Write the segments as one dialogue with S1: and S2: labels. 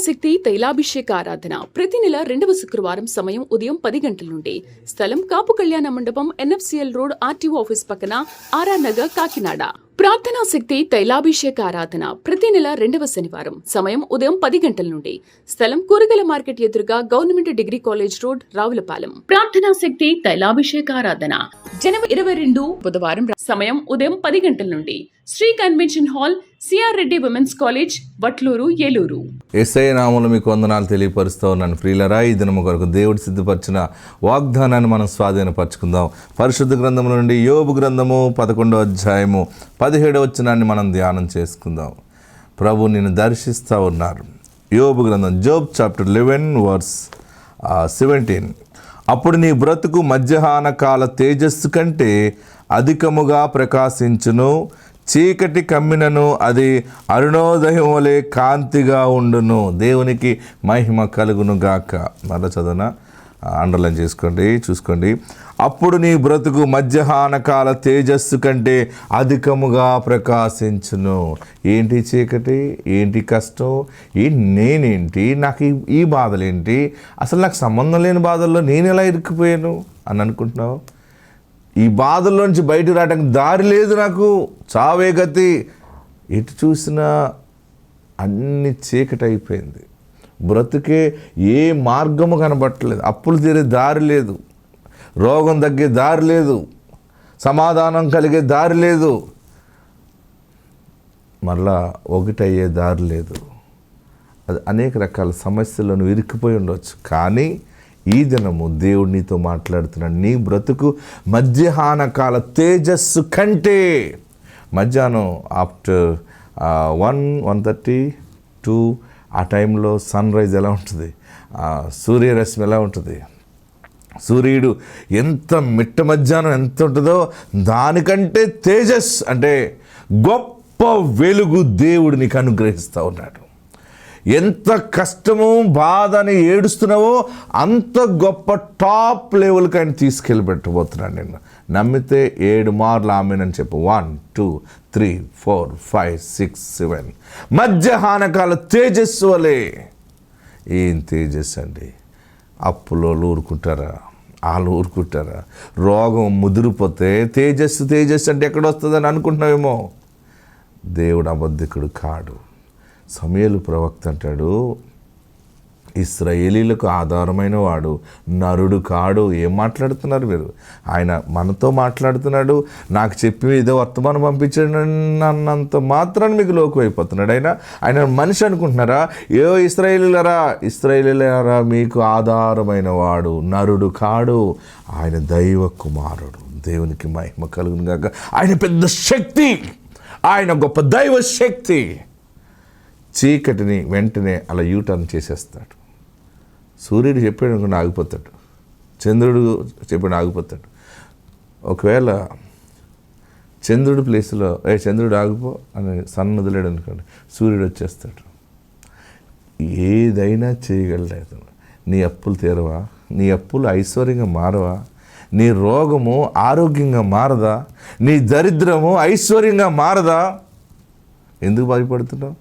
S1: శక్తి తైలాభిషేక ఆరాధన ప్రతి నెల 2వ శుక్రవారం సమయం ఉదయం 10 గంటల నుండి. స్థలం కాపు కళ్యాణ మండపం, ఎన్ఎఫ్సిఎల్ రోడ్, ఆర్టీఓ ఆఫీస్ పక్కన, ఆర్ఆర్ నగర్, కాకినాడ. ప్రార్థనా శక్తి తైలాభిషేక ఆరాధన ప్రతి నెల 2వ శనివారం సమయం ఉదయం 10 గంటల నుండి. స్థలం కూరగాయల మార్కెట్ ఎదురుగా, government degree college road, Ravulapalem. ప్రార్థనా శక్తి తైలాభిషేక ఆరాధన జనవరి 22 బుధవారం సమయం ఉదయం 10 గంటల నుండి. Sri convention hall, CR Reddy women's college, Vatluru, Eluru.
S2: Yesayya నామములో మీకు వందనాలు తెలియపరుస్తూ ఉన్నాను. ప్రియులరా, ఈ దినము కొరకు దేవుడు సిద్ధపరిచిన వాగ్దానాన్ని మనం స్వాధీనపరచుకుందాం. పరిశుద్ధ గ్రంథము నుండి యోబు గ్రంథము 11వ అధ్యాయము 17వ వచనాన్ని మనం ధ్యానం చేసుకుందాం. ప్రభు నిన్ను దర్శిస్తూ ఉన్నారు. యోబు గ్రంథం, జోబ్ చాప్టర్ 11 వర్స్ 17. అప్పుడు నీ బ్రతుకు మధ్యాహ్న కాల తేజస్సు కంటే అధికముగా ప్రకాశించును, చీకటి కమ్మినను అది అరుణోదయం వలె కాంతిగా ఉండును. దేవునికి మహిమ కలుగును గాక. మళ్ళీ చదువున అండర్లైన్ చేసుకోండి, చూసుకోండి. అప్పుడు నీ బ్రతుకు మధ్యాహ్న కాల తేజస్సు కంటే అధికముగా ప్రకాశించును. ఏంటి చీకటి, ఏంటి కష్టం, నేనేంటి, నాకు ఈ బాధలేంటి, అసలు నాకు సంబంధం లేని బాధల్లో నేను ఎలా ఇరుక్కుపోయాను అని అనుకుంటున్నావు? ఈ బాధల్లోంచి బయటకు రావడానికి దారి లేదు, నాకు చావే గతి. ఎటు చూసినా అన్ని చీకటి అయిపోయింది. బ్రతుకే ఏ మార్గము కనబట్టలేదు. అప్పులు తీరే దారి లేదు, రోగం తగ్గే దారి లేదు, సమాధానం కలిగే దారి లేదు, మళ్ళా ఒకటయ్యే దారి లేదు. అది అనేక రకాల సమస్యలను ఇరుక్కుపోయి ఉండవచ్చు. కానీ ఈ దినము దేవుడు నీతో మాట్లాడుతున్నాడు. నీ బ్రతుకు మధ్యాహ్న కాల తేజస్సు కంటే, మధ్యాహ్నం ఆఫ్టర్ 1:30 2 ఆ టైంలో సన్ రైజ్ ఎలా ఉంటుంది, సూర్యరశ్మి ఎలా ఉంటుంది, సూర్యుడు ఎంత మిట్ట మధ్యాహ్నం ఎంత ఉంటుందో దానికంటే తేజస్ అంటే గొప్ప వెలుగు దేవుడు నీకు అనుగ్రహిస్తూ ఉన్నాడు. ఎంత కష్టము బాధని ఏడుస్తున్నావో అంత గొప్ప టాప్ లెవెల్కి ఆయన తీసుకెళ్ళి పెట్టబోతున్నాడు. నేను నమ్మితే 7 మార్లు ఆమెనని చెప్పు. 1 2 3 4 5 6 7. మధ్యాహ్న కాల తేజస్సు వలె. ఏం తేజస్సు అండి! అప్పులో ఊరుకుంటారా, వాళ్ళు ఊరుకుంటారా? రోగం ముదిరిపోతే తేజస్సు అంటే ఎక్కడ వస్తుందని అనుకుంటున్నావేమో. దేవుడు అబద్ధికుడు కాడు. సమూయేలు ప్రవక్త అంటాడు, ఇశ్రాయేలీలకు ఆధారమైన వాడు నరుడు కాడు. ఏం మాట్లాడుతున్నారు మీరు? ఆయన మనతో మాట్లాడుతున్నాడు. నాకు చెప్పి ఏదో వర్తమానం పంపించాడు అన్నంత మాత్రాన్ని మీకు లోకు అయిపోతున్నాడు. ఆయన మనిషి అనుకుంటున్నారా? ఇశ్రాయేలీయులారా మీకు ఆధారమైన వాడు నరుడు కాడు, ఆయన దైవ కుమారుడు. దేవునికి మహిమ కలుగును గాక. ఆయన పెద్ద శక్తి, ఆయన గొప్ప దైవ శక్తి. చీకటిని వెంటనే అలా యూటర్న్ చేసేస్తాడు. సూర్యుడు చెప్పాడు అనుకుని ఆగిపోతాడు, చంద్రుడు చెప్పాడు ఆగిపోతాడు. ఒకవేళ చంద్రుడి ప్లేస్లో చంద్రుడు ఆగిపో అని సన్ వదిలేడు అనుకోండి, సూర్యుడు వచ్చేస్తాడు. ఏదైనా చేయగలలేదు. నీ అప్పులు తీరవా? నీ అప్పులు ఐశ్వర్యంగా మారవా? నీ రోగము ఆరోగ్యంగా మారదా? నీ దరిద్రము ఐశ్వర్యంగా మారదా? ఎందుకు భయపడుతున్నావు?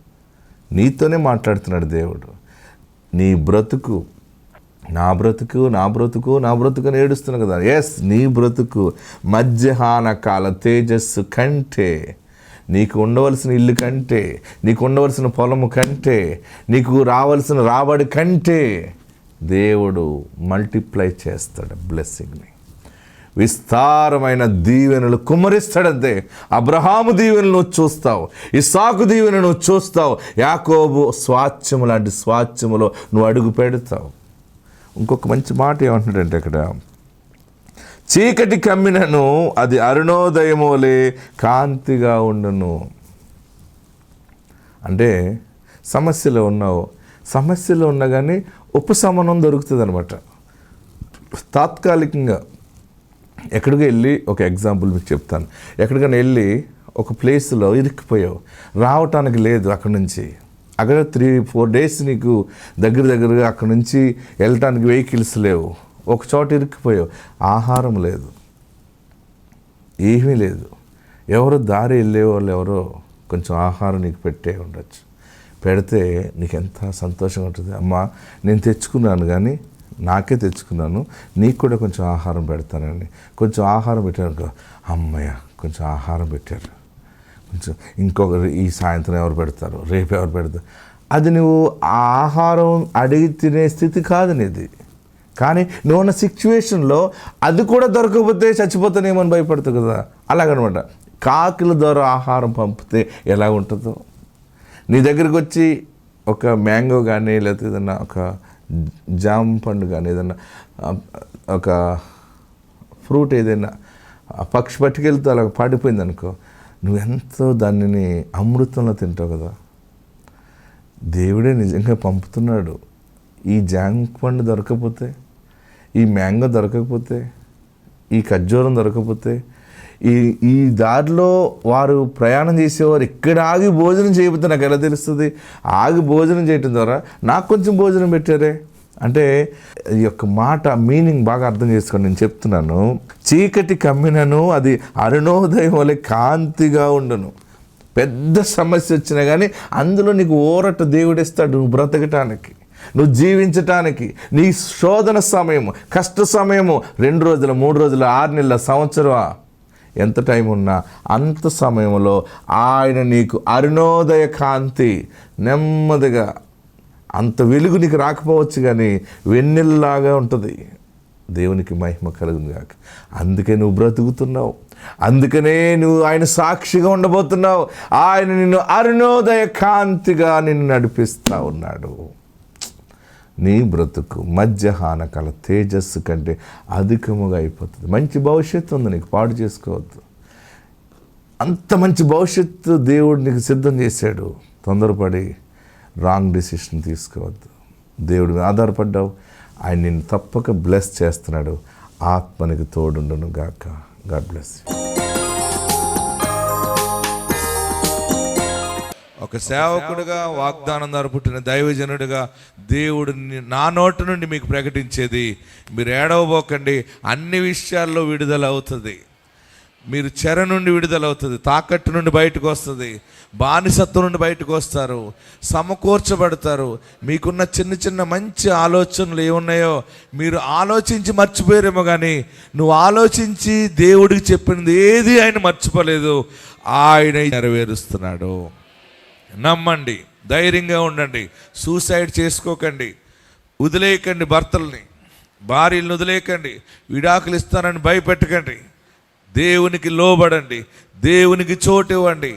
S2: నీతోనే మాట్లాడుతున్నాడు దేవుడు. నీ బ్రతుకు నా బ్రతుకు అని ఏడుస్తున్నావు కదా. ఎస్, నీ బ్రతుకు మధ్యాహ్న కాల తేజస్సు కంటే, నీకు ఉండవలసిన ఇల్లు కంటే, నీకు ఉండవలసిన పొలము కంటే, నీకు రావలసిన రాబడి కంటే దేవుడు మల్టిప్లై చేస్తాడు బ్లెస్సింగ్ని. విస్తారమైన దీవెనలు కుమ్మరిస్తాడంతే. అబ్రహాము దీవెనలు నువ్వు చూస్తావు, ఇస్సాకు దీవెనలు నువ్వు చూస్తావు, యాకోబు స్వాస్థ్యము లాంటి స్వాస్థ్యములో నువ్వు అడుగు పెడతావు. ఇంకొక మంచి మాట ఏమంటున్నాడంటే అక్కడ, చీకటి కమ్మినను అది అరుణోదయము వలె కాంతిగా ఉండును. అంటే సమస్యలో ఉన్నావు, సమస్యలో ఉన్నా కానీ ఉపశమనం దొరుకుతుంది అనమాట. తాత్కాలికంగా ఎక్కడికి వెళ్ళి, ఒక ఎగ్జాంపుల్ మీకు చెప్తాను. ఎక్కడికైనా వెళ్ళి ఒక ప్లేస్లో ఇరుక్కుపోయావు, రావటానికి లేదు అక్కడి నుంచి. అక్కడ 3-4 డేస్ నీకు దగ్గరగా అక్కడి నుంచి వెళ్ళటానికి వెహికల్స్ లేవు. ఒక చోట ఇరుక్కుపోయావు, ఆహారం లేదు, ఏమీ లేదు. ఎవరో దారి వెళ్ళే వాళ్ళు ఎవరో కొంచెం ఆహారం నీకు పెట్టే ఉండొచ్చు. పెడితే నీకు ఎంత సంతోషంగా ఉంటుంది. అమ్మా నేను తెచ్చుకున్నాను కానీ నాకే తెచ్చుకున్నాను, నీకు కూడా కొంచెం ఆహారం పెడతానని. కొంచెం ఆహారం పెట్టాను, అమ్మయ్య కొంచెం ఆహారం పెట్టారు, కొంచెం ఇంకొకరు ఈ సాయంత్రం ఎవరు పెడతారు, రేపు ఎవరు పెడతారు. అది నువ్వు ఆహారం అడిగి తినే స్థితి కాదు నీది. కానీ నువ్వు ఉన్న సిచ్యువేషన్లో అది కూడా దొరకకపోతే చచ్చిపోతానేమని భయపడతావు కదా, అలాగనమాట. కాకుల ద్వారా ఆహారం పంపితే ఎలా ఉంటుందో, నీ దగ్గరికి వచ్చి ఒక మ్యాంగో కానీ లేకపోతే ఏదన్నా ఒక జామ పండు కానీ ఏదన్నా ఒక ఫ్రూట్ ఏదైనా పక్షి పట్టుకెళ్తూ అలా పడిపోయింది అనుకో, నువ్వెంతో దానిని అమృతంలో తింటావు కదా. దేవుడే నిజంగా పంపుతున్నాడు. ఈ జామ పండు దొరకకపోతే, ఈ మ్యాంగో దొరకకపోతే, ఈ ఖర్జూరం దొరకకపోతే, ఈ దారిలో వారు ప్రయాణం చేసేవారు ఇక్కడ ఆగి భోజనం చేయకపోతే నాకు ఎలా తెలుస్తుంది? ఆగి భోజనం చేయటం ద్వారా నాకు కొంచెం భోజనం పెట్టారే అంటే, ఈ యొక్క మాట మీనింగ్ బాగా అర్థం చేసుకోండి. నేను చెప్తున్నాను, చీకటి కమ్మినను అది అరుణోదయం వలె కాంతిగా ఉండును. పెద్ద సమస్య వచ్చినా కానీ అందులో నీకు ఊరట దేవుడిస్తాడు, నువ్వు బ్రతకటానికి, నువ్వు జీవించటానికి. నీ శోధన సమయము, కష్ట సమయము 2 రోజులు, 3 రోజులు, 6 నెలల, సంవత్సరమా, ఎంత టైం ఉన్నా అంత సమయంలో ఆయన నీకు అరుణోదయ కాంతి, నెమ్మదిగా, అంత వెలుగు నీకు రాకపోవచ్చు కానీ వెన్నెల్లాగా ఉంటుంది. దేవునికి మహిమ కలుగును గాక. అందుకే నువ్వు బ్రతుకుతున్నావు, అందుకనే నువ్వు ఆయన సాక్షిగా ఉండబోతున్నావు. ఆయన నిన్ను అరుణోదయ కాంతిగా నిన్ను నడిపిస్తూ ఉన్నాడు. నీ బ్రతుకు మధ్యాహ్న కాల తేజస్సు కంటే అధికముగా అయిపోతుంది. మంచి భవిష్యత్తు ఉంది నీకు, పాడు చేసుకోవద్దు. అంత మంచి భవిష్యత్తు దేవుడు నీకు సిద్ధం చేశాడు. తొందరపడి రాంగ్ డెసిషన్ తీసుకోవద్దు. దేవుడి మీద ఆధారపడ్డావు, ఆయన నిన్ను తప్పక బ్లెస్ చేస్తున్నాడు. ఆత్మనికి తోడుండును గాక. God bless. ఒక సేవకుడుగా, వాగ్దానం ద్వారా పుట్టిన దైవజనుడిగా దేవుడు నా నోటి నుండి మీకు ప్రకటించేది, మీరు ఏడవబోకండి. అన్ని విషయాల్లో విడుదల అవుతుంది. మీరు చెర నుండి విడుదల అవుతుంది, తాకట్టు నుండి బయటకు వస్తుంది, బానిసత్వం నుండి బయటకు వస్తారు, సమకూర్చబడతారు. మీకున్న చిన్న చిన్న మంచి ఆలోచనలు ఏమున్నాయో మీరు ఆలోచించి మర్చిపోయారేమో, కానీ నువ్వు ఆలోచించి దేవుడికి చెప్పింది ఏది ఆయన మర్చిపోలేదు. ఆయన నెరవేరుస్తున్నాడు. నమ్మండి, ధైర్యంగా ఉండండి, సూసైడ్ చేసుకోకండి, వదిలేయకండి, భర్తల్ని భార్యలను వదిలేయకండి, విడాకులు ఇస్తానని భయపెట్టకండి. దేవునికి లోబడండి, దేవునికి చోటు ఇవ్వండి.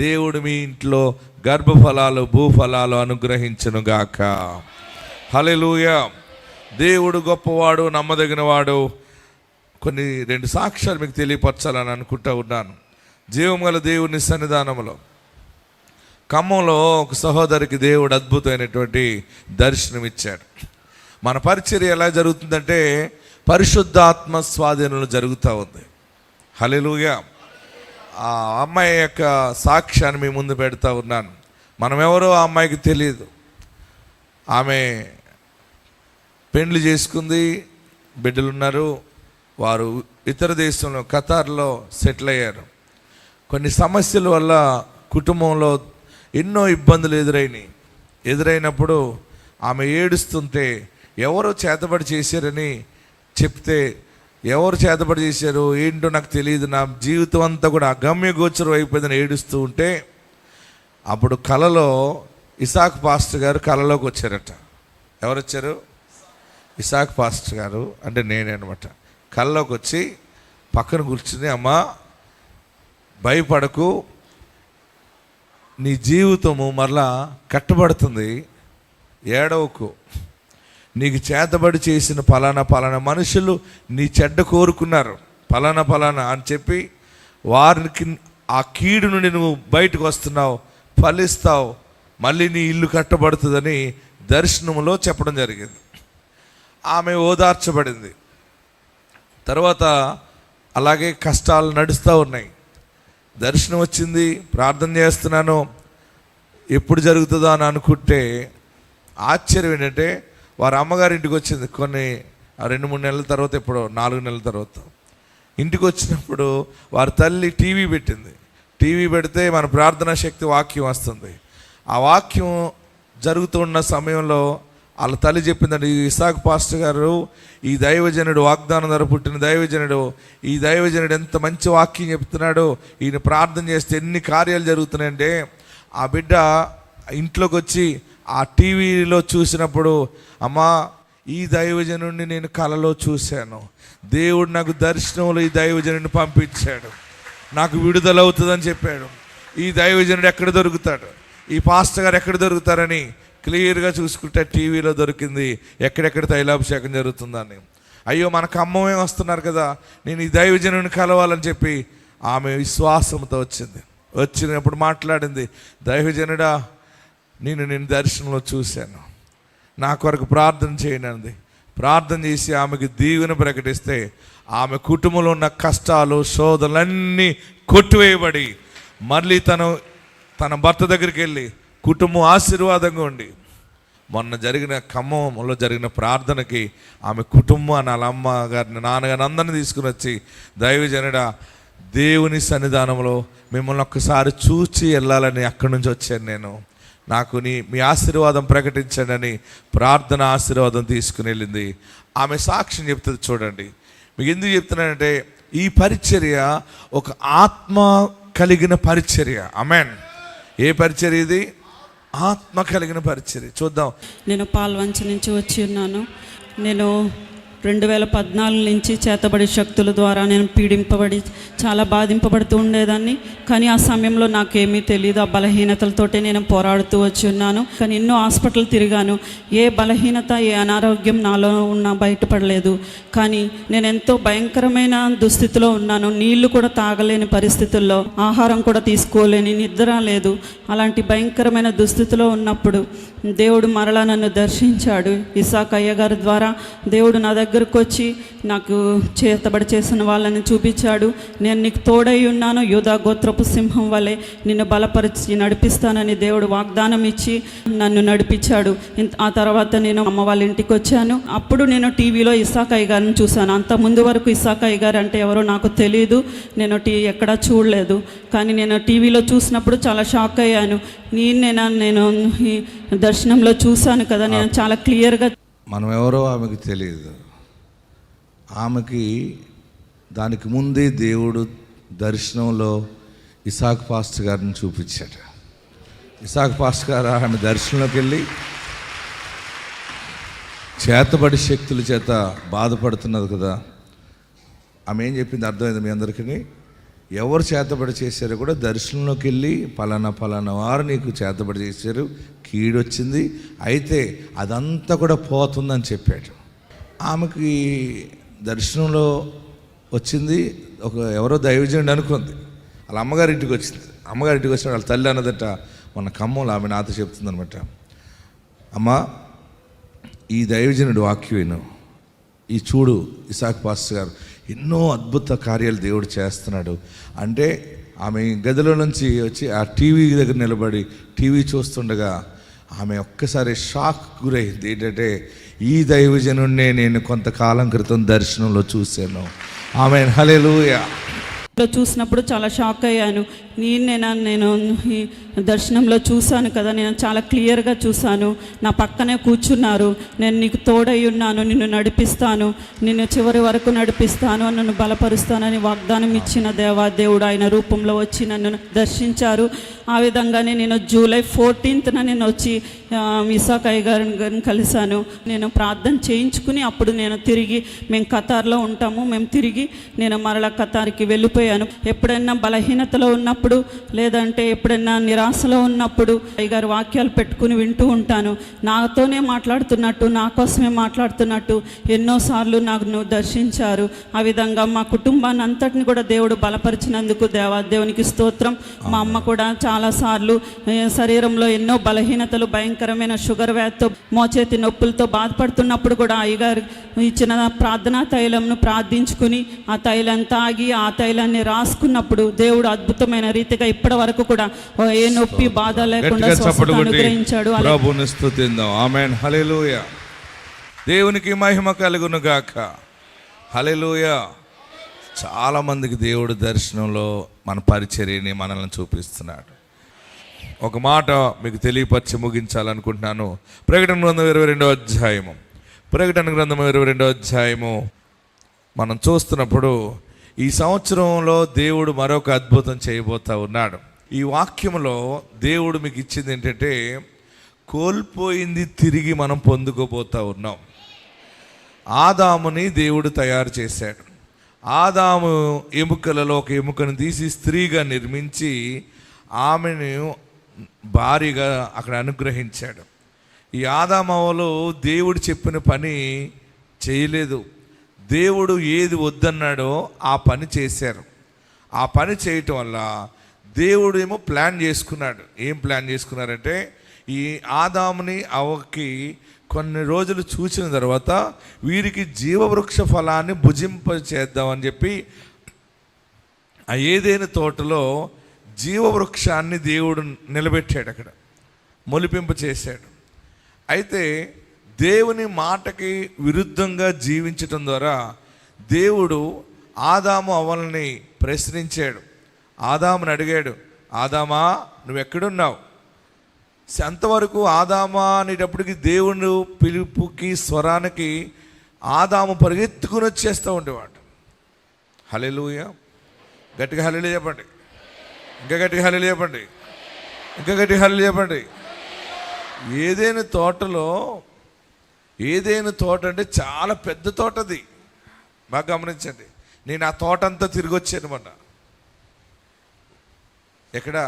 S2: దేవుడు మీ ఇంట్లో గర్భఫలాలు, భూఫలాలు అనుగ్రహించును గాక. హల్లెలూయా. దేవుడు గొప్పవాడు, నమ్మదగినవాడు. కొన్ని 2 సాక్ష్యాలు మీకు తెలియపరచాలని అనుకుంటా ఉన్నాను. జీవం గల దేవుని సన్నిధానంలో ఖమ్మంలో ఒక సహోదరికి దేవుడు అద్భుతమైనటువంటి దర్శనం ఇచ్చాడు. మన పరిచర్య ఎలా జరుగుతుందంటే పరిశుద్ధాత్మ స్వాధీనంలో జరుగుతూ ఉంది. హల్లెలూయా. ఆ అమ్మాయి యొక్క సాక్ష్యాన్ని మీ ముందు పెడతా ఉన్నాను. మనం ఎవరో ఆ అమ్మాయికి తెలియదు. ఆమె పెండ్లి చేసుకుంది, బిడ్డలున్నారు. వారు ఇతర దేశంలో ఖతార్లో సెటిల్ అయ్యారు. కొన్ని సమస్యల వల్ల కుటుంబంలో ఎన్నో ఇబ్బందులు ఎదురైనప్పుడు ఆమె ఏడుస్తుంటే ఎవరో చేతబడి చేశారని చెప్తే, ఎవరు చేతబడి చేశారు ఏంటో నాకు తెలియదు, నా జీవితం అంతా కూడా అగమ్య గోచరం అయిపోయిందని ఏడుస్తూ ఉంటే, అప్పుడు కలలో ఇసాక్ పాస్టర్ గారు కలలోకి వచ్చారట. ఎవరు వచ్చారు? ఇసాక్ పాస్టర్ గారు, అంటే నేనే అనమాట. కలలోకి వచ్చి పక్కన కూర్చుని, అమ్మా భయపడకు, నీ జీవితము మరలా కట్టబడుతుంది, ఏడవకు, నీకు చేతబడి చేసిన పలానా మనుషులు నీ చెడ్డ కోరుకున్నారు, పలానా అని చెప్పి వారికి ఆ కీడు నుండి నువ్వు బయటకు వస్తున్నావు, ఫలిస్తావు, మళ్ళీ నీ ఇల్లు కట్టబడుతుందని దర్శనంలో చెప్పడం జరిగింది. ఆమె ఓదార్చబడింది. తర్వాత అలాగే కష్టాలు నడుస్తూ ఉన్నాయి. దర్శనం వచ్చింది, ప్రార్థన చేస్తున్నాను, ఎప్పుడు జరుగుతుందో అని అనుకుంటే ఆశ్చర్యం ఏంటంటే, వారి అమ్మగారింటికి వచ్చింది కొన్ని 2-3 నెలల తర్వాత, ఎప్పుడో 4 నెలల తర్వాత ఇంటికి వచ్చినప్పుడు వారి తల్లి టీవీ పెట్టింది. టీవీ పెడితే మన ప్రార్థనా శక్తి వాక్యం వస్తుంది.
S3: ఆ వాక్యం జరుగుతున్న సమయంలో వాళ్ళ తల్లి చెప్పిందండి, ఈ ఇసాక్ పాస్టర్ గారు ఈ దైవజనుడు, వాగ్దానం ద్వారా పుట్టిన దైవజనుడు, ఈ దైవజనుడు ఎంత మంచి వాక్యం చెప్తున్నాడో, ఈయన ప్రార్థన చేస్తే ఎన్ని కార్యాలు జరుగుతున్నాయంటే ఆ బిడ్డ ఇంట్లోకి వచ్చి ఆ టీవీలో చూసినప్పుడు, అమ్మా ఈ దైవజనుడిని నేను కలలో చూశాను, దేవుడు నాకు దర్శనంలో ఈ దైవజనుడిని పంపించాడు, నాకు విడుదల అవుతుందని చెప్పాడు, ఈ దైవజనుడు ఎక్కడ దొరుకుతాడు, ఈ పాస్టర్ గారు ఎక్కడ దొరుకుతారని క్లియర్గా చూసుకుంటే టీవీలో దొరికింది ఎక్కడెక్కడ తైలాభిషేకం జరుగుతుందని. అయ్యో మన ఖమ్మమే వస్తున్నారు కదా, నేను ఈ దైవజనుడిని కలవాలని చెప్పి ఆమె విశ్వాసంతో వచ్చినప్పుడు మాట్లాడింది, దైవజనుడా నేను దర్శనంలో చూశాను, నా కొరకు ప్రార్థన చేయనంది. ప్రార్థన చేసి ఆమెకి దీవెన ప్రకటిస్తే ఆమె కుటుంబంలో ఉన్న కష్టాలు, శోధనలన్నీ కొట్టివేయబడి మళ్ళీ తన భర్త దగ్గరికి వెళ్ళి కుటుంబం ఆశీర్వాదంగా ఉండి, మొన్న జరిగిన ఖమ్మంలో జరిగిన ప్రార్థనకి ఆమె కుటుంబాన్ని, వాళ్ళ అమ్మ గారిని, నాన్నగారిని అందరిని తీసుకుని వచ్చి, దైవజనుడా దేవుని సన్నిధానంలో మిమ్మల్ని ఒక్కసారి చూచి వెళ్ళాలని అక్కడి నుంచి వచ్చాను నేను, నాకు మీ ఆశీర్వాదం ప్రకటించండి అని ప్రార్థన ఆశీర్వాదం తీసుకుని వెళ్ళింది. ఆమె సాక్ష్యం చెప్తుంది. చూడండి, మీకు ఎందుకు చెప్తున్నానంటే ఈ పరిచర్య ఒక ఆత్మ కలిగిన పరిచర్య. ఆమేన్. ఏ పరిచర్య ఇది? ఆత్మ కలిగిన పరిచర్య. చూద్దాం.
S4: నేను పాల్వంచ నుంచి వచ్చి ఉన్నాను. నేను 2014 నుంచి చేతబడి శక్తుల ద్వారా నేను పీడింపబడి చాలా బాధింపబడుతూ ఉండేదాన్ని. కానీ ఆ సమయంలో నాకేమీ తెలియదు. ఆ బలహీనతలతోటే నేను పోరాడుతూ వచ్చి ఉన్నాను. కానీ ఎన్నో హాస్పిటల్ తిరిగాను. ఏ బలహీనత, ఏ అనారోగ్యం నాలో బయటపడలేదు. కానీ నేను ఎంతో భయంకరమైన దుస్థితిలో ఉన్నాను. నీళ్లు కూడా తాగలేని పరిస్థితుల్లో, ఆహారం కూడా తీసుకోలేని, నిద్ర లేదు. అలాంటి భయంకరమైన దుస్థితిలో ఉన్నప్పుడు దేవుడు మరలా నన్ను దర్శించాడు. ఇసాక్ అయ్య గారి ద్వారా దేవుడు నా దగ్గరకు వచ్చి నాకు చేతబడి చేసిన వాళ్ళని చూపించాడు. నేను నీకు తోడై ఉన్నాను, యూదా గోత్రపు సింహం వలె నిన్ను బలపరిచి నడిపిస్తానని దేవుడు వాగ్దానం ఇచ్చి నన్ను నడిపించాడు. ఆ తర్వాత నేను అమ్మ వాళ్ళ ఇంటికి వచ్చాను. అప్పుడు నేను టీవీలో ఇసాక్ అయ్య గారిని చూశాను. అంత ముందు వరకు ఇసాక్ అయ్య గారు అంటే ఎవరో నాకు తెలియదు, నేను ఎక్కడా చూడలేదు. కానీ నేను టీవీలో చూసినప్పుడు చాలా షాక్ అయ్యాను. నేను ఈ దర్శనంలో చూశాను కదా, నేను చాలా క్లియర్గా.
S3: మనం ఎవరో ఆమెకు తెలియదు. ఆమెకి దానికి ముందే దేవుడు దర్శనంలో ఇసాక్ పాస్టర్ గారిని చూపించాడు. ఇసాక్ పాస్టర్ గారు ఆమె దర్శనంలోకి వెళ్ళి చేతబడి శక్తుల చేత బాధపడుతున్నది కదా. ఆమె ఏం చెప్పింది అర్థమైంది మీ అందరికీ? ఎవరు చేతబడి చేశారో కూడా దర్శనంలోకి వెళ్ళి పలానా వారు నీకు చేతబడి చేశారు, కీడొచ్చింది, అయితే అదంతా కూడా పోతుందని చెప్పాడు. ఆమెకి దర్శనంలో వచ్చింది, ఎవరో దైవజనుడు అనుకుంది. వాళ్ళ అమ్మగారింటికి వచ్చింది. అమ్మగారింటికి వచ్చిన వాళ్ళ తల్లి అన్నదట, మన ఖమ్మంలో ఆమె నాతో చెప్తుందనమాట, అమ్మ ఈ దైవజనుడు వాక్యం, ఈ చూడు ఇసాక్ పాస్టర్ గారు ఎన్నో అద్భుత కార్యాలు దేవుడు చేస్తున్నాడు అంటే, ఆమె గదిలో నుంచి వచ్చి ఆ టీవీ దగ్గర నిలబడి టీవీ చూస్తుండగా ఆమె ఒక్కసారి షాక్ గురైంది. ఏంటంటే ఈ దైవజనుడినే నేను కొంతకాలం క్రితం దర్శనంలో చూశాను. ఆమెన్. హల్లెలూయా.
S4: చూసినప్పుడు చాలా షాక్ అయ్యాను. నేను ఈ దర్శనంలో చూశాను కదా, నేను చాలా క్లియర్గా చూశాను. నా పక్కనే కూర్చున్నారు. నేను నీకు తోడై ఉన్నాను, నిన్ను నడిపిస్తాను, నిన్ను చివరి వరకు నడిపిస్తాను, నన్ను బలపరుస్తానని వాగ్దానం ఇచ్చిన దేవుడు ఆయన రూపంలో వచ్చి నన్ను దర్శించారు. ఆ విధంగానే నేను జూలై 14th నేను వచ్చి ఇసాక్ అయ్య గారిని కలిశాను. నేను ప్రార్థన చేయించుకుని అప్పుడు నేను తిరిగి, మేము ఖతార్లో ఉంటాము, మేము తిరిగి నేను మరలా ఖతార్కి వెళ్ళిపోయాను. ఎప్పుడైనా బలహీనతలో ఉన్నప్పుడు, లేదంటే ఎప్పుడైనా నిరాశలో ఉన్నప్పుడు అయ్యగారు వాక్యాలు పెట్టుకుని వింటూ ఉంటాను. నాతోనే మాట్లాడుతున్నట్టు, నా కోసమే మాట్లాడుతున్నట్టు ఎన్నోసార్లు నాకు నువ్వు దర్శించారు. ఆ విధంగా మా కుటుంబాన్ని అంతటిని కూడా దేవుడు బలపరిచినందుకు దేవునికి స్తోత్రం. మా అమ్మ కూడా చాలాసార్లు శరీరంలో ఎన్నో బలహీనతలు, భయంకరమైన షుగర్ వ్యాధితో, మోచేతి నొప్పులతో బాధపడుతున్నప్పుడు కూడా అయ్యగారు ఇచ్చిన ప్రార్థనా తైలంను ప్రార్థించుకుని ఆ తైలం తాగి ఆ తైలాన్ని రాసుకున్నప్పుడు దేవుడు అద్భుతమైన రీతిగా ఇప్పటి వరకు కూడా ఏ నొప్పి, బాధ లేకుండా అనుగ్రహించాడు.
S3: ప్రభువుని స్తుతిద్దాం. ఆమేన్. హల్లెలూయా. దేవునికి మహిమ కలుగును గాక. హల్లెలూయా. చాలా మందికి దేవుడు దర్శనంలో మన పరిచర్యని మనల్ని చూపిస్తున్నాడు. ఒక మాట మీకు తెలియపరిచి ముగించాలనుకుంటున్నాను. ప్రకటన గ్రంథం 22వ అధ్యాయము, ప్రకటన గ్రంథం 22వ అధ్యాయము మనం చూస్తున్నప్పుడు ఈ సంవత్సరంలో దేవుడు మరొక అద్భుతం చేయబోతా ఉన్నాడు. ఈ వాక్యంలో దేవుడు మీకు ఇచ్చింది ఏంటంటే, కోల్పోయింది తిరిగి మనం పొందుకోబోతా ఉన్నాం. ఆదాముని దేవుడు తయారు చేశాడు. ఆదాము ఎముకలలో ఒక ఎముకను తీసి స్త్రీగా నిర్మించి ఆమెను భార్యగా అక్కడ అనుగ్రహించాడు. ఈ ఆదామవలు దేవుడు చెప్పిన పని చేయలేదు. దేవుడు ఏది వద్దన్నాడో ఆ పని చేశారు. ఆ పని చేయటం వల్ల దేవుడు ఏమో ప్లాన్ చేసుకున్నాడు. ఏం ప్లాన్ చేసుకున్నారంటే, ఈ ఆదాముని అవ్వకి కొన్ని రోజులు చూసిన తర్వాత వీరికి జీవవృక్ష ఫలాన్ని భుజింప చేద్దామని చెప్పి ఆ ఏదైనా తోటలో జీవవృక్షాన్ని దేవుడు నిలబెట్టాడు, అక్కడ మొలిపింప చేశాడు. అయితే దేవుని మాటకి విరుద్ధంగా జీవించటం ద్వారా దేవుడు ఆదాము అవ్వల్ని ప్రశ్నించాడు. ఆదాముని అడిగాడు, ఆదామా నువ్వెక్కడున్నావు? అంతవరకు ఆదామా అనేటప్పటికి దేవుని పిలుపుకి స్వరానికి ఆదాము పరిగెత్తుకుని వచ్చేస్తూ ఉండేవాడు. హల్లెలూయా, గట్టిగా హల్లెలూయా చెప్పండి, ఇంకా గట్టిగా హల్లెలూయా చెప్పండి, ఇంకా గట్టిగా హల్లెలూయా చెప్పండి. ఏదైనా తోట అంటే చాలా పెద్ద తోట, అది బాగా గమనించండి. నేను ఆ తోట అంతా తిరిగి వచ్చాను మొన్న. ఎక్కడ?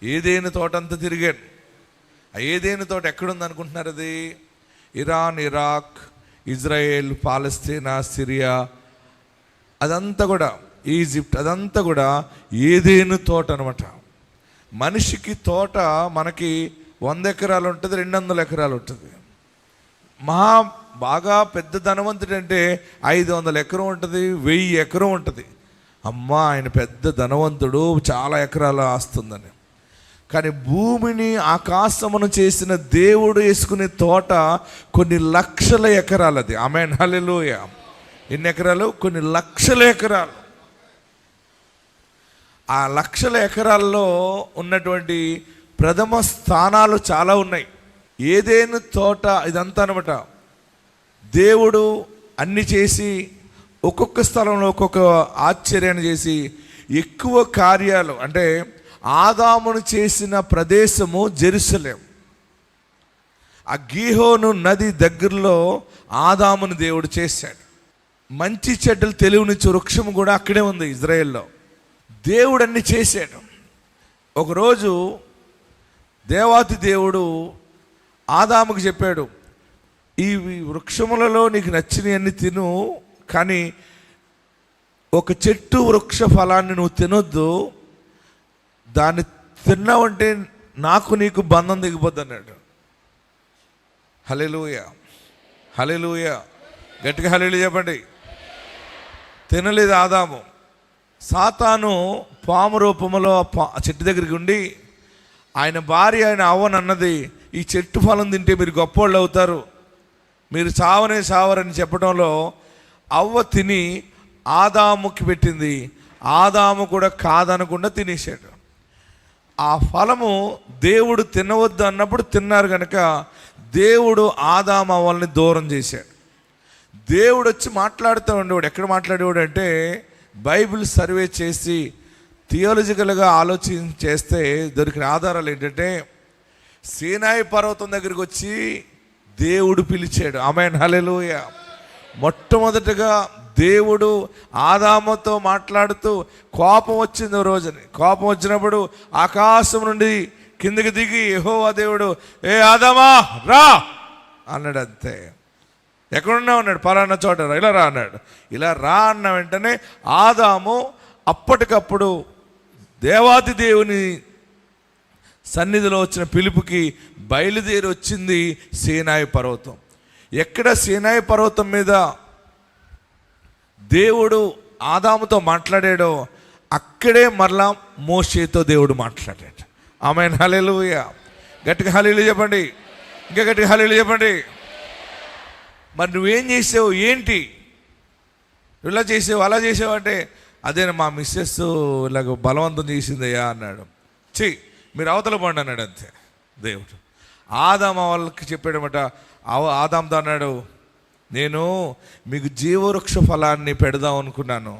S3: ఏదైనా తోట అంతా తిరిగాను. ఆ ఏదైనా తోట ఎక్కడుంది అనుకుంటున్నారు? అది ఇరాన్, ఇరాక్, ఇజ్రాయెల్, పాలస్తీనా, సిరియా, అదంతా కూడా ఈజిప్ట్, అదంతా కూడా ఏదైనా తోట అనమాట. మనిషికి తోట మనకి 100 ఎకరాలు ఉంటుంది, 200 ఎకరాలు ఉంటుంది. బాగా పెద్ద ధనవంతుడు అంటే 500 ఎకరం ఉంటుంది, 1000 ఎకరం ఉంటుంది. అమ్మా ఆయన పెద్ద ధనవంతుడు, చాలా ఎకరాల ఆస్తుందని. కానీ భూమిని ఆకాశమును చేసిన దేవుడు వేసుకునే తోట కొన్ని లక్షల ఎకరాలు. అది ఆమేన్ హల్లెలూయా. ఎన్ని ఎకరాలు? కొన్ని లక్షల ఎకరాలు. ఆ లక్షల ఎకరాల్లో ఉన్నటువంటి ప్రథమ స్థానాలు చాలా ఉన్నాయి. ఏదైనా తోట ఇదంతా అనమాట. దేవుడు అన్ని చేసి ఒక్కొక్క స్థలంలో ఒక్కొక్క ఆశ్చర్యాన్ని చేసి ఎక్కువ కార్యాలు, అంటే ఆదామును చేసిన ప్రదేశము జెరూసలేం. ఆ గీహోను నది దగ్గరలో ఆదామును దేవుడు చేశాడు. మంచి చెడ్డలు తెలివినిచ్చే వృక్షము కూడా అక్కడే ఉంది ఇజ్రాయెల్లో. దేవుడు అన్ని చేశాడు. ఒకరోజు దేవాతి దేవుడు ఆదాముకు చెప్పాడు, ఈ వృక్షములలో నీకు నచ్చినవన్నీ తిను, కానీ ఒక చెట్టు వృక్ష ఫలాన్ని నువ్వు తినొద్దు, దాన్ని తిన్నావంటే నాకు నీకు బంధం దిగిపోద్ది అన్నాడు. హల్లెలూయా, హల్లెలూయా, గట్టిగా హల్లెలూయా చెప్పండి. తినలేదు ఆదాము. సాతాను పాము రూపంలో చెట్టు దగ్గరికి ఉండి ఆయన భార్య ఆయన అవ్వను అన్నది, ఈ చెట్టు ఫలం తింటే మీరు గొప్పోళ్ళు అవుతారు, మీరు చావనే చావరని చెప్పడంలో అవ్వ తిని ఆదాముకి పెట్టింది. ఆదాము కూడా కాదనకుండా తినేసాడు. ఆ ఫలము దేవుడు తినవద్దు అన్నప్పుడు తిన్నారు కనుక దేవుడు ఆదాము అవ్వల్ని దూరం చేశాడు. దేవుడు వచ్చి మాట్లాడుతూ ఉండేవాడు. ఎక్కడ మాట్లాడేవాడు అంటే, బైబిల్ సర్వే చేసి థియాలజికల్గా ఆలోచన చేస్తే దొరికిన ఆధారాలు ఏంటంటే, సీనాయి పర్వతం దగ్గరికి వచ్చి దేవుడు పిలిచాడు. ఆమేన్ హల్లెలూయా. మొట్టమొదటిగా దేవుడు ఆదాముతో మాట్లాడుతూ కోపం వచ్చింది రోజుని. కోపం వచ్చినప్పుడు ఆకాశం నుండి కిందకి దిగి యెహోవా దేవుడు, ఏ ఆదామా రా అన్నాడు. అంతే. ఎక్కడున్నావు అన్నాడు. పలానా చోట రా, ఇలా రా అన్నాడు. ఇలా రా అన్న వెంటనే ఆదాము అప్పటికప్పుడు దేవాది దేవుని సన్నిధిలో వచ్చిన పిలుపుకి బయలుదేరి వచ్చింది సీనాయి పర్వతం. ఎక్కడ సీనాయి పర్వతం మీద దేవుడు ఆదాముతో మాట్లాడాడో అక్కడే మరలా మోషేతో దేవుడు మాట్లాడాడు. ఆమేన్ హల్లెలూయా. గట్టిగా హల్లెలూయా చెప్పండి, ఇంకా గట్టిగా హల్లెలూయా చెప్పండి. మరి నువ్వేం చేసావు? ఏంటి ఇలా చేసావు, అలా చేసావు అంటే, అదేనా మా మిస్సెస్ ఇలాగ బలవంతం చేసిందయ్యా అన్నాడు. మీరు అవతల పండి అన్నాడు అంతే దేవుడు. ఆదాము వాళ్ళకి చెప్పాడనమాట. ఆదాంతో అన్నాడు, నేను మీకు జీవవృక్ష ఫలాన్ని పెడదాం అనుకున్నాను,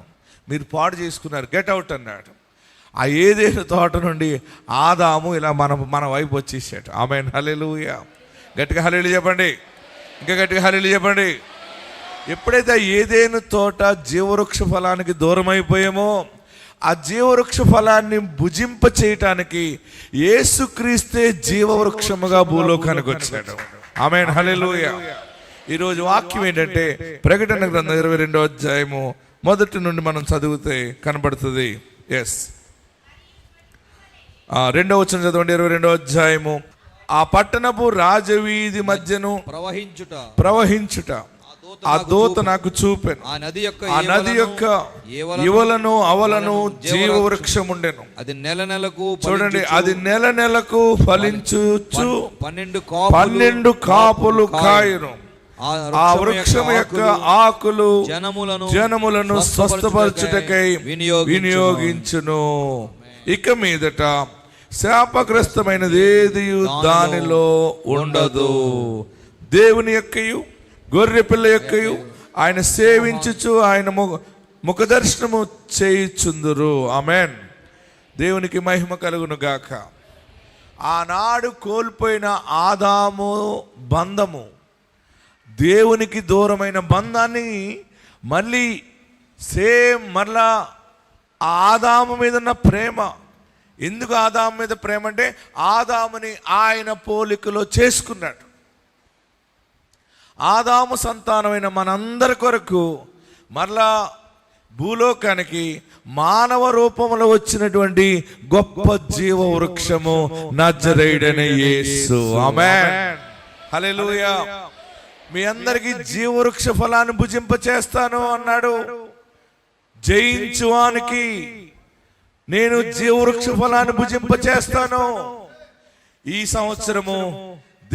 S3: మీరు పాడు చేసుకున్నారు, గెట్ అవుట్ అన్నాడు. ఆ ఏదేను తోట నుండి ఆదాము ఇలా మన వైపు వచ్చేసాడు. ఆమేన్, హల్లెలూయా. గట్టిగా హల్లెలూయా చెప్పండి, ఇంకా గట్టిగా హల్లెలూయా చెప్పండి. ఎప్పుడైతే ఏదేను తోట జీవవృక్ష ఫలానికి దూరం అయిపోయామో, ఆ జీవవృక్ష ఫలాన్ని భుజింప చేయటానికి యేసుక్రీస్తే జీవవృక్షముగా భూలోకానికి వచ్చాడు. ఆమేన్, హల్లెలూయా. ఈరోజు వాక్యం ఏంటంటే ప్రకటన గ్రంథం 22వ అధ్యాయము మొదటి నుండి మనం చదివితే కనబడుతుంది. ఎస్, 2వ వచనం చదవండి. 22వ అధ్యాయము. ఆ పట్టణపు రాజవీధి మధ్యను ప్రవహించుట ఆ దూత నాకు చూపెను. ఆ నది యొక్క ఇవలను అవలను జీవవృక్షం ఉండెను.
S5: అది నెలకు
S3: చూడండి, అది నెలకు ఫలించుచు 12 కాపులు కాయును. ఆ వృక్షం యొక్క ఆకులు జనములను స్వస్థపరచుటకై వినియోగించును. ఇక మీదట శాపగ్రస్తమైనది ఏది దానిలో ఉండదు. దేవుని యొక్కయు గొర్రె పిల్ల యొక్కయు ఆయన సేవించుచు ఆయన ముఖదర్శనము చేయుచుందురు. ఆమేన్. దేవునికి మహిమ కలుగును గాక. ఆనాడు కోల్పోయిన ఆదాము బంధము, దేవునికి దూరమైన బంధాన్ని మళ్ళీ మరలా ఆదాము మీద ఉన్న ప్రేమ. ఎందుకు ఆదాము మీద ప్రేమ అంటే ఆదాముని ఆయన పోలికలో చేసుకున్నాడు. ఆదాము సంతానమైన మనందరి కొరకు మరలా భూలోకానికి మానవ రూపంలో వచ్చినటువంటి గొప్ప జీవ వృక్షము నజరేయుడైన యేసు. ఆమేన్, హల్లెలూయా. మీ అందరికీ జీవవృక్ష ఫలాన్ని భుజింప చేస్తాను అన్నాడు. జయించువానికి నేను జీవవృక్ష ఫలాన్ని భుజింప చేస్తాను. ఈ సంవత్సరము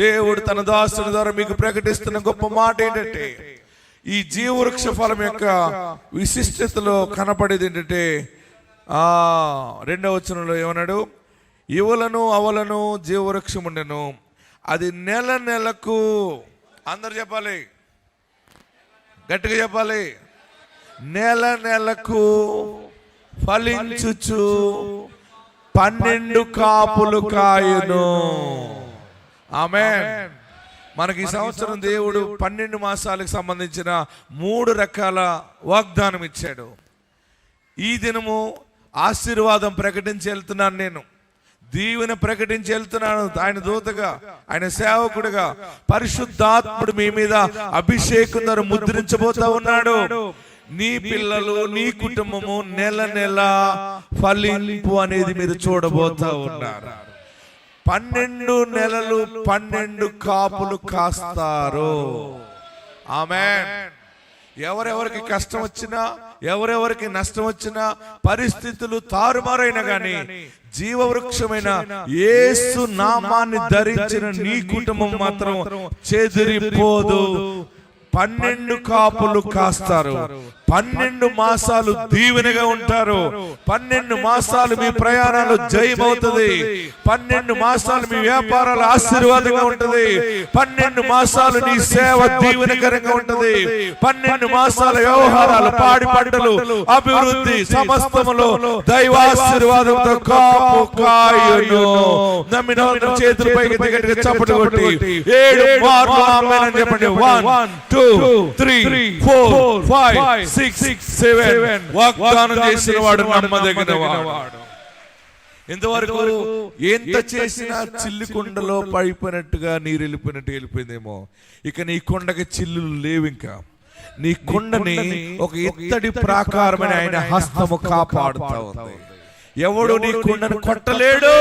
S3: దేవుడు తన దాసుని ద్వారా మీకు ప్రకటిస్తున్న గొప్ప మాట ఏంటంటే, ఈ జీవవృక్ష ఫలం యొక్క విశిష్టతలో కనపడేది ఏంటంటే, 2వ వచనంలో ఏమన్నాడు? ఇవలను అవలను జీవవృక్షం ఉండెను, అది నెలకు, అందరు చెప్పాలి, గట్టిగా చెప్పాలి, నెలకు ఫలించుచు 12 కాపులు కాయును. ఆమేన్. మనకి ఈ సంవత్సరం దేవుడు 12 మాసాలకు సంబంధించిన 3 రకాల వాగ్దానం ఇచ్చాడు. ఈ దినము ఆశీర్వాదం ప్రకటించి వెళ్తున్నాను, నేను దీవెన ప్రకటించి వెళ్తున్నాను. ఆయన దూతగా, ఆయన సేవకుడిగా పరిశుద్ధాత్ముడు మీ మీద అభిషేకం ద్వారా ముద్రించబోతా ఉన్నాడు. నీ పిల్లలు, నీ కుటుంబము నెల ఫలింపు అనేది మీరు చూడబోతా ఉన్నారు. 12 నెలలు 12 కాపులు కాస్తారు. ఆమేన్. ఎవరెవరికి కష్టం వచ్చినా, ఎవరెవరికి నష్టం వచ్చినా, పరిస్థితులు తారుమారైనా గాని జీవవృక్షమైన యేసు నామాన్ని ధరించిన నీ కుటుంబం మాత్రం చెదిరిపోదు. 12 కాపులు కాస్తారు. 12 మాసాలు దీవెనగా ఉంటారు. 12 మాసాలు మీ ప్రయాణాలు జయమవుతుంది. 12 మాసాలు మీ వ్యాపారాలు ఆశీర్వాదంగా ఉంటుంది. 12 మాసాలు నీ సేవ దీవెనకరంగా ఉంటుంది. 12 మాసాల వ్యవహారాలు, పాడి పంటలు, అభివృద్ధి సమస్తములో దైవాశీర్వాదంతో కాపు కాయును. నమ్మిన చేతులు పైకి గట్టిగా చప్పట్లు కొట్టి 7 మార్లు ఆమేన్ అని చెప్పండి. 1 2 3 4 5 6 7 వాగ్దానం చేసిన వాడు నమ్మదగిన వాడు. ఇంతవరకు ఎంత చేసినా చిల్లి కొండలో పడిపోయినట్టుగా నీరు వెళ్ళిపోయినట్టు వెళ్ళిపోయిందేమో. ఇక నీ కొండకి చిల్లులు లేవు. ఇంకా నీ కొండని ఒక ఇత్తడి ప్రాకారమైన ఆయన హస్తము కాపాడుతా ఉంది. ఎవడు నీ కొండను కొట్టలేడు.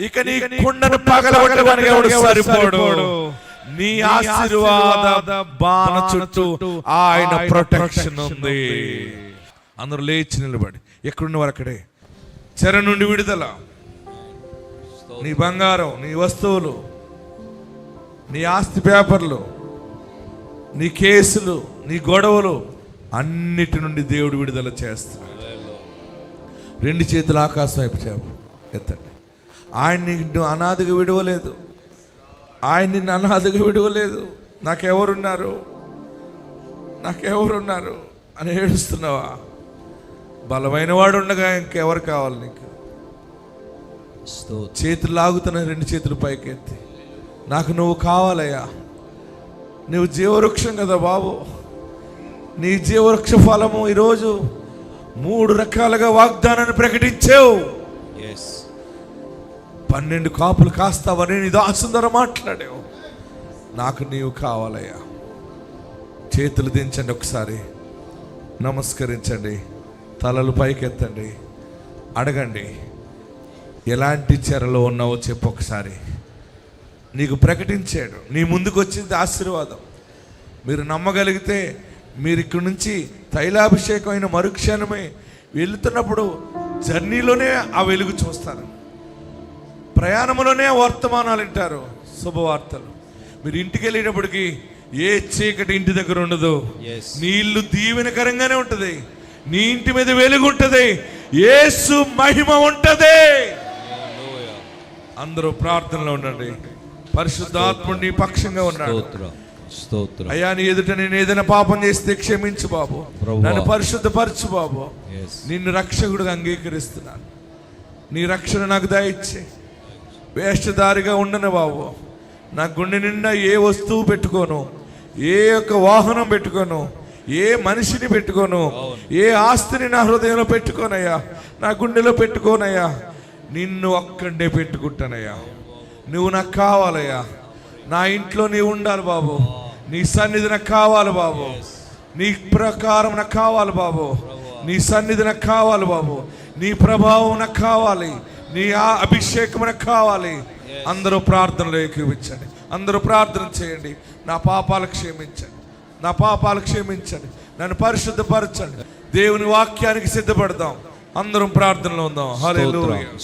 S3: ఇక నీ కొండను పగలగొట్టడానికి ఎవడు సరిపోడు. నీ ఆశీర్వాద బాణ చుట్టూ ఆయన ప్రొటెక్షన్ ఉంది. అందరూ లేచి నిలబడి ఎక్కడున్న వారు అక్కడే. చెర నుండి విడుదల. నీ బంగారం, నీ వస్తువులు, నీ ఆస్తి పేపర్లు, నీ కేసులు, నీ గొడవలు అన్నిటి నుండి దేవుడు విడుదల చేస్తాడు. 2 చేతులు ఆకాశం వైపు ఎత్తండి. ఆయన నిన్ను అనాథగా విడవలేదు. ఆయన నిన్ను అనాథగా విడవలేదు. నాకెవరున్నారు అని ఏడుస్తున్నావా? బలమైన వాడు ఉండగా ఇంకెవరు కావాలి నీకు? చేతులు లాగుతున్న 2 చేతులు పైకెత్తి, నాకు నువ్వు కావాలయ్యా. నువ్వు జీవవృక్షం కదా బాబు. నీ జీవవృక్ష ఫలము ఈరోజు 3 రకాలుగా వాగ్దానాన్ని ప్రకటించావు. 12 కాపులు కాస్తావని నీ దాసుని ద్వారా మాట్లాడావు. నాకు నీవు కావాలయ్యా. చేతులు దించండి, ఒకసారి నమస్కరించండి, తలలు పైకెత్తండి, అడగండి. ఎలాంటి చెరలో ఉన్నావో చెప్పు ఒకసారి. నీకు ప్రకటించాడు, నీ ముందుకు వచ్చింది ఆశీర్వాదం. మీరు నమ్మగలిగితే మీరు ఇక్కడి నుంచి తైలాభిషేకం అయిన మరుక్షణమే వెళుతున్నప్పుడు జర్నీలోనే ఆ వెలుగు చూస్తారు. ప్రయాణంలోనే వర్తమానాలు వింటారు, శుభవార్తలు. మీరు ఇంటికి వెళ్ళేటప్పటికి ఏ చీకటి ఇంటి దగ్గర ఉండదు. నీ ఇల్లు దీవెనకరంగానే ఉంటుంది. నీ ఇంటి మీద వెలుగు ఉంటుంది. యేసు మహిమ ఉంటుంది. అందరూ ప్రార్థనలో ఉండండి. పరిశుద్ధాత్ముడు నీ పక్షంగా ఉన్నాడు. అయ్యా, నీ ఎదుట నేను ఏదైనా పాపం చేస్తే క్షమించు బాబు, నన్ను పరిశుద్ధపరచు బాబు. నిన్ను రక్షకుడిగా అంగీకరిస్తున్నాను. నీ రక్షణ నాకు దయచ్చే. వేషధారిగా ఉండను బాబు. నా గుండె నిండా ఏ వస్తువు పెట్టుకోను, ఏ యొక్క వాహనం పెట్టుకోను, ఏ మనిషిని పెట్టుకోను, ఏ ఆస్తిని నా హృదయంలో పెట్టుకోనయ్యా, నా గుండెలో పెట్టుకోనయ్యా. నిన్ను ఒక్కడే పెట్టుకుంటానయ్యా. నువ్వు నాకు కావాలయ్యా. నా ఇంట్లో నీవు ఉండాలి బాబు. నీ సన్నిధి నాకు కావాలి బాబు. నీ ప్రకారం నాకు కావాలి బాబు. నీ సన్నిధి నాకు కావాలి బాబు. నీ ప్రభావం నాకు కావాలి. నీ అభిషేకం నాకు కావాలి. అందరూ ప్రార్థనలో ఏకీవించండి. అందరూ ప్రార్థన చేయండి. నా పాపాలు క్షమించండి, నా పాపాలు క్షమించండి, నన్ను పరిశుద్ధపరచండి. దేవుని వాక్యానికి సిద్ధపడదాం. అందరం ప్రార్థనలో ఉందాం. హల్లెలూయా.